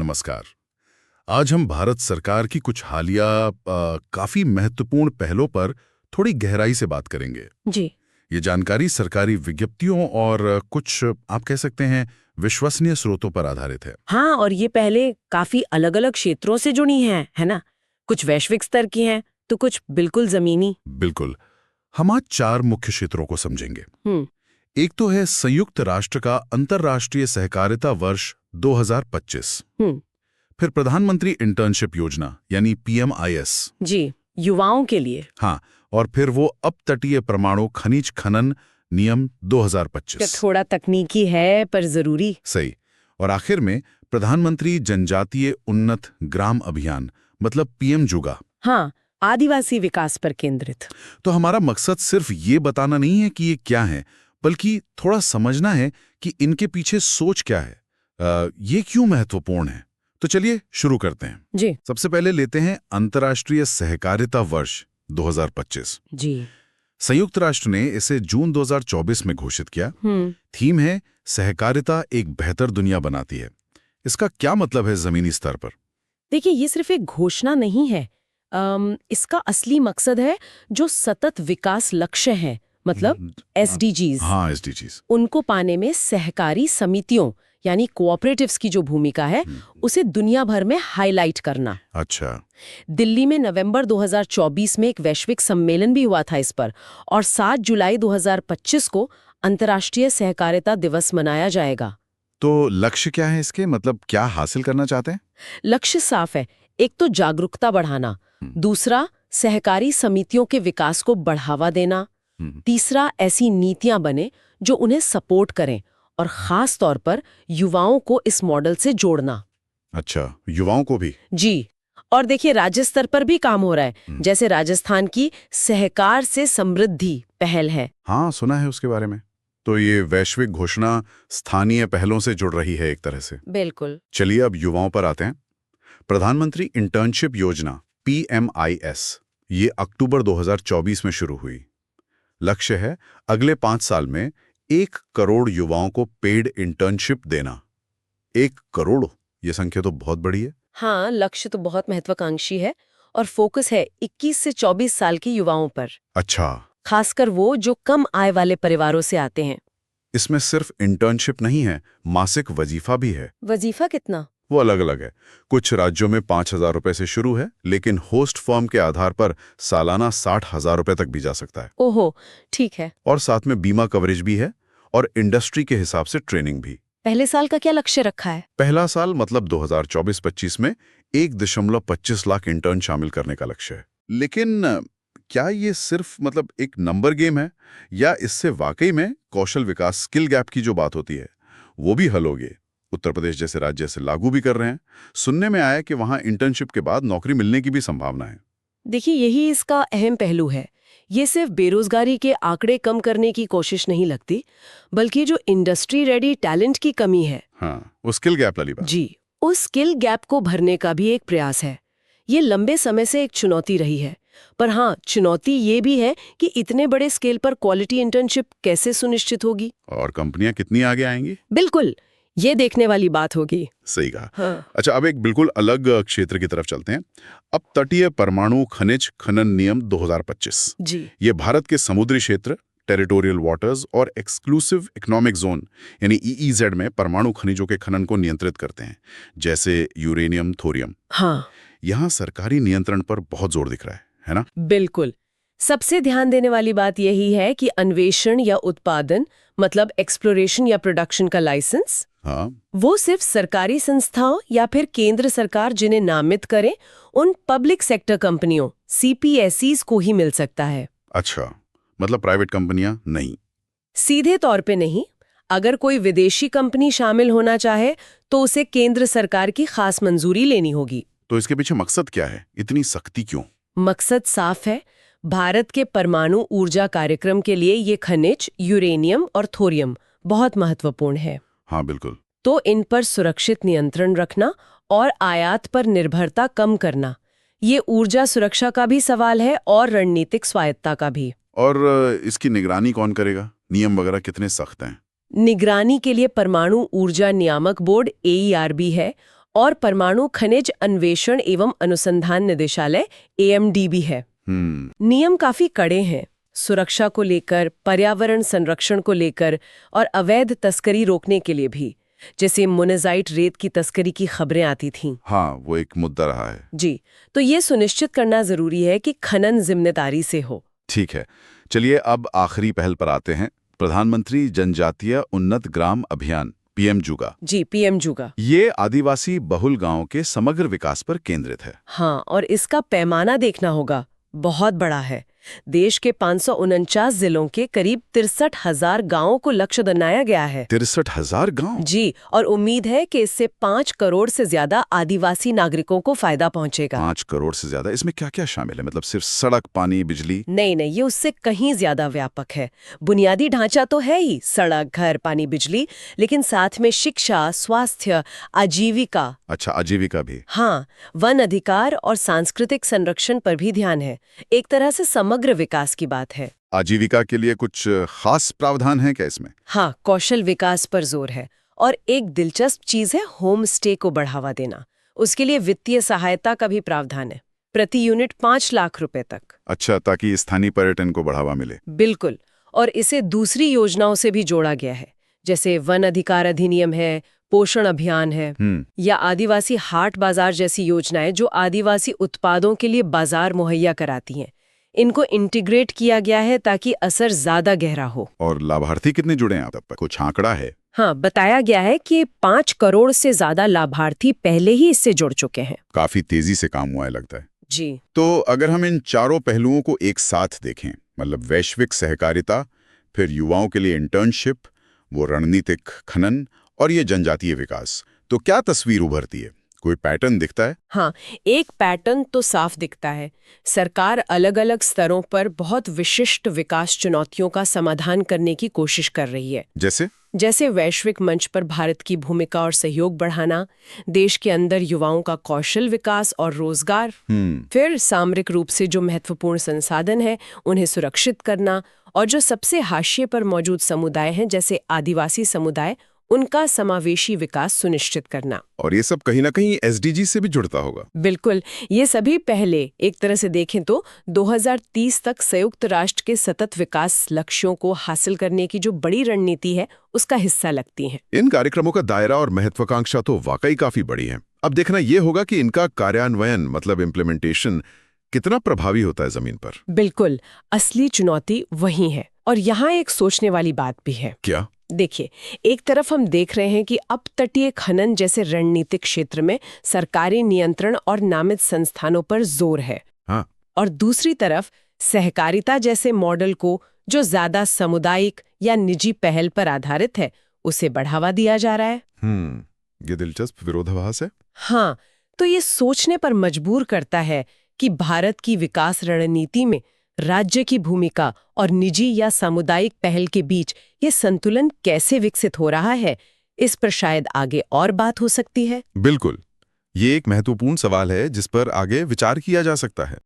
नमस्कार। आज हम भारत सरकार की कुछ हालिया काफी महत्वपूर्ण पहलों पर थोड़ी गहराई से बात करेंगे। जी। ये जानकारी सरकारी विज्ञप्तियों और कुछ आप कह सकते हैं विश्वसनीय स्रोतों पर आधारित है। हाँ, और ये पहले काफी अलग अलग क्षेत्रों से जुड़ी हैं, है ना? कुछ वैश्विक स्तर की हैं, तो कुछ बिल्कुल जमीनी। बिल्कुल। हम आज 4 मुख्य क्षेत्रों को समझेंगे। हम्म। एक तो है संयुक्त राष्ट्र का अंतर्राष्ट्रीय सहकारिता वर्ष 2025। हम्म। फिर प्रधानमंत्री इंटर्नशिप योजना यानी PMIS। जी, युवाओं के लिए। हाँ, और फिर वो अपतटीय परमाणु खनिज खनन नियम क्या 2025। थोड़ा तकनीकी है पर जरूरी। सही। और आखिर में प्रधानमंत्री जनजातीय उन्नत ग्राम अभियान मतलब PM जुगा। हाँ, आदिवासी विकास पर केंद्रित। तो हमारा मकसद सिर्फ ये बताना नहीं है कि ये क्या है, बल्कि थोड़ा समझना है कि इनके पीछे सोच क्या है, ये क्यों महत्वपूर्ण है। तो चलिए शुरू करते हैं। जी। सबसे पहले लेते हैं अंतर्राष्ट्रीय सहकारिता वर्ष 2025। जी। संयुक्त राष्ट्र ने इसे जून 2024 में घोषित किया। थीम है सहकारिता एक बेहतर दुनिया बनाती है। इसका क्या मतलब है जमीनी स्तर पर? देखिए, ये सिर्फ एक घोषणा नहीं है। इसका असली मकसद है जो सतत विकास लक्ष्य हैं, मतलब SDGs। हाँ, SDGs। उनको पाने में सहकारी समितियों यानी कोऑपरेटिव्स की जो भूमिका है, उसे दुनिया भर में हाईलाइट करना। अच्छा। दिल्ली में नवंबर 2024 में एक वैश्विक सम्मेलन भी हुआ था इस पर, और 7 जुलाई 2025 को अंतर्राष्ट्रीय सहकारिता दिवस मनाया जाएगा। तो लक्ष्य क्या है इसके, मतलब क्या हासिल करना चाहते हैं? लक्ष्य साफ है। एक तो जागरूकता बढ़ाना, दूसरा सहकारी समितियों के विकास को बढ़ावा देना, तीसरा ऐसी नीतियां बने जो उन्हें सपोर्ट करें, और खास तौर पर युवाओं को इस मॉडल से जोड़ना। अच्छा, युवाओं को भी? जी। और देखिए, राज्य स्तर पर भी काम हो रहा है, जैसे राजस्थान की सहकार से समृद्धि पहल है। हाँ, सुना है उसके बारे में। तो ये वैश्विक घोषणा स्थानीय पहलों से जुड़ रही है एक तरह से। बिल्कुल। चलिए अब युवाओं पर आते हैं। प्रधानमंत्री इंटर्नशिप योजना PMIS ये अक्टूबर 2024 में शुरू हुई। लक्ष्य है अगले 5 साल में 1 करोड़ युवाओं को पेड इंटर्नशिप देना। 1 करोड़, ये संख्या तो बहुत बड़ी है। हाँ, लक्ष्य तो बहुत महत्वाकांक्षी है, और फोकस है 21 से 24 साल के युवाओं पर। अच्छा। खासकर वो जो कम आय वाले परिवारों से आते हैं। इसमें सिर्फ इंटर्नशिप नहीं है, मासिक वजीफा भी है। वजीफा कितना? वो अलग अलग है। कुछ राज्यों में 5,000 रुपए से शुरू है, लेकिन होस्ट फर्म के आधार पर सालाना 60,000 रुपए तक भी जा सकता है। ओहो, ठीक है। और साथ में बीमा कवरेज भी है और इंडस्ट्री के हिसाब से ट्रेनिंग भी। पहले साल का क्या लक्ष्य रखा है? पहला साल मतलब 2024-25 में 1.25 लाख इंटर्न शामिल करने का लक्ष्य है। लेकिन क्या ये सिर्फ मतलब एक नंबर गेम है, या इससे वाकई में कौशल विकास स्किल गैप की जो बात होती है वो भी हल होगी? उत्तर प्रदेश जैसे राज्य से लागू भी कर रहे हैं। सुनने में आया कि वहां इंटर्नशिप के बाद नौकरी मिलने की भी संभावना है। देखिए, यही इसका अहम पहलू है। ये सिर्फ बेरोजगारी के आंकड़े कम करने की कोशिश नहीं लगती, बल्कि जो इंडस्ट्री रेडी टैलेंट की कमी है, हाँ, वो स्किल गैप वाली बात। जी, उस स्किल गैप को भरने का भी एक प्रयास है। ये लंबे समय से एक चुनौती रही है, पर हाँ, चुनौती ये भी है कि इतने बड़े स्केल पर क्वालिटी इंटर्नशिप कैसे सुनिश्चित होगी, और कंपनियां कितनी आगे आएंगी, बिल्कुल, ये देखने वाली बात होगी। सही कहा। हाँ। अच्छा, अब एक बिल्कुल अलग क्षेत्र की तरफ चलते हैं। अब तटीय परमाणु खनिज खनन नियम 2025। जी। ये भारत के समुद्री क्षेत्र, टेरिटोरियल वाटर्स और एक्सक्लूसिव इकोनॉमिक जोन यानी EEZ में परमाणु खनिजों के खनन को नियंत्रित करते हैं, जैसे यूरेनियम, थोरियम। हाँ, यहाँ सरकारी नियंत्रण पर बहुत जोर दिख रहा है ना? बिल्कुल। सबसे ध्यान देने वाली बात यही है कि अन्वेषण या उत्पादन मतलब एक्सप्लोरेशन या प्रोडक्शन का लाइसेंस, हाँ, वो सिर्फ सरकारी संस्थाओं या फिर केंद्र सरकार जिन्हें नामित करे उन पब्लिक सेक्टर कंपनियों CPSEs को ही मिल सकता है। अच्छा, मतलब प्राइवेट कंपनियां नहीं? सीधे तौर पे नहीं। अगर कोई विदेशी कंपनी शामिल होना चाहे तो उसे केंद्र सरकार की खास मंजूरी लेनी होगी। तो इसके पीछे मकसद क्या है, इतनी सख्ती क्यों? मकसद साफ है। भारत के परमाणु ऊर्जा कार्यक्रम के लिए ये खनिज यूरेनियम और थोरियम बहुत महत्वपूर्ण है। हाँ, बिल्कुल। तो इन पर सुरक्षित नियंत्रण रखना और आयात पर निर्भरता कम करना, ये ऊर्जा सुरक्षा का भी सवाल है और रणनीतिक स्वायत्ता का भी। और इसकी निगरानी कौन करेगा? नियम वगैरह कितने सख्त हैं? निगरानी के लिए परमाणु ऊर्जा नियामक बोर्ड AERB है, और परमाणु खनिज अन्वेषण एवं अनुसंधान निदेशालय AMD भी है। नियम काफी कड़े हैं, सुरक्षा को लेकर, पर्यावरण संरक्षण को लेकर और अवैध तस्करी रोकने के लिए भी। जैसे मोनेजाइट रेत की तस्करी की खबरें आती थीं। हाँ, वो एक मुद्दा रहा है। जी, तो ये सुनिश्चित करना जरूरी है कि खनन जिम्मेदारी से हो। ठीक है, चलिए अब आखिरी पहल पर आते हैं। प्रधानमंत्री जनजातीय उन्नत ग्राम अभियान PM-JUGA। जी, PM-JUGA। ये आदिवासी बहुल गांवों के समग्र विकास पर केंद्रित है। हाँ, और इसका पैमाना देखना होगा, बहुत बड़ा है। देश के 549 जिलों के करीब 63,000 गांवों को लक्ष्य बनाया गया है। 63,000 गांव? जी, और उम्मीद है कि इससे 5 करोड़ से ज्यादा आदिवासी नागरिकों को फायदा पहुंचेगा। 5 करोड़ से ज्यादा? इसमें क्या क्या शामिल है? मतलब सिर्फ सड़क, पानी, बिजली? नहीं, ये उससे कहीं ज्यादा व्यापक है। बुनियादी ढांचा तो है ही, सड़क, घर, पानी, बिजली, लेकिन साथ में शिक्षा, स्वास्थ्य, आजीविका। अच्छा, आजीविका भी? हाँ, वन अधिकार और सांस्कृतिक संरक्षण पर भी ध्यान है। एक तरह से समग्र विकास की बात है। आजीविका के लिए कुछ खास प्रावधान है क्या इसमें? हाँ, कौशल विकास पर जोर है। और एक दिलचस्प चीज है होम स्टे को बढ़ावा देना। उसके लिए वित्तीय सहायता का भी प्रावधान है, प्रति यूनिट 5 लाख रुपए तक। अच्छा, ताकि स्थानीय पर्यटन को बढ़ावा मिले। बिल्कुल, और इसे दूसरी योजनाओं से भी जोड़ा गया है, जैसे वन अधिकार अधिनियम है, पोषण अभियान है, या आदिवासी हाट बाजार जैसी योजनाएं जो आदिवासी उत्पादों के लिए बाजार मुहैया कराती हैं। इनको इंटीग्रेट किया गया है ताकि असर ज्यादा गहरा हो। और लाभार्थी कितने जुड़े हैं अब तक? कुछ आंकड़ा है? हाँ, बताया गया है कि 5 करोड़ से ज्यादा लाभार्थी पहले ही इससे जुड़ चुके हैं। काफी तेजी से काम हुआ है लगता है। जी, तो अगर हम इन चारों पहलुओं को एक साथ देखें, मतलब वैश्विक सहकारिता, फिर युवाओं के लिए इंटर्नशिप, वो रणनीतिक खनन और ये जनजातीय विकास, तो क्या तस्वीर उभरती है? कोई पैटर्न दिखता है? हाँ, एक पैटर्न तो साफ दिखता है। सरकार अलग अलग स्तरों पर बहुत विशिष्ट विकास चुनौतियों का समाधान करने की कोशिश कर रही है। जैसे वैश्विक मंच पर भारत की भूमिका और सहयोग बढ़ाना, देश के अंदर युवाओं का कौशल विकास और रोजगार, फिर सामरिक रूप से जो महत्वपूर्ण संसाधन है उन्हें सुरक्षित करना, और जो सबसे हाशिए पर मौजूद समुदाय हैं जैसे आदिवासी समुदाय, उनका समावेशी विकास सुनिश्चित करना। और ये सब कहीं ना कहीं SDG से भी जुड़ता होगा। बिल्कुल, ये सभी पहले एक तरह से देखें तो 2030 तक संयुक्त राष्ट्र के सतत विकास लक्ष्यों को हासिल करने की जो बड़ी रणनीति है उसका हिस्सा लगती हैं। इन कार्यक्रमों का दायरा और महत्वाकांक्षा तो वाकई काफी बड़ी है। अब देखना ये होगा कि इनका कार्यान्वयन, मतलब इम्प्लीमेंटेशन, कितना प्रभावी होता है जमीन पर। बिल्कुल, असली चुनौती वही है। और यहाँ एक सोचने वाली बात भी है। क्या? देखिए, एक तरफ हम देख रहे हैं कि अब तटीय खनन जैसे रणनीतिक क्षेत्र में सरकारी नियंत्रण और नामित संस्थानों पर जोर है। हाँ। और दूसरी तरफ सहकारिता जैसे मॉडल को, जो ज्यादा सामुदायिक या निजी पहल पर आधारित है, उसे बढ़ावा दिया जा रहा है। ये दिलचस्प विरोधाभास है। हाँ, तो ये सोचने पर मजबूर करता है कि भारत की विकास रणनीति में राज्य की भूमिका और निजी या सामुदायिक पहल के बीच ये संतुलन कैसे विकसित हो रहा है। इस पर शायद आगे और बात हो सकती है। बिल्कुल, ये एक महत्वपूर्ण सवाल है जिस पर आगे विचार किया जा सकता है।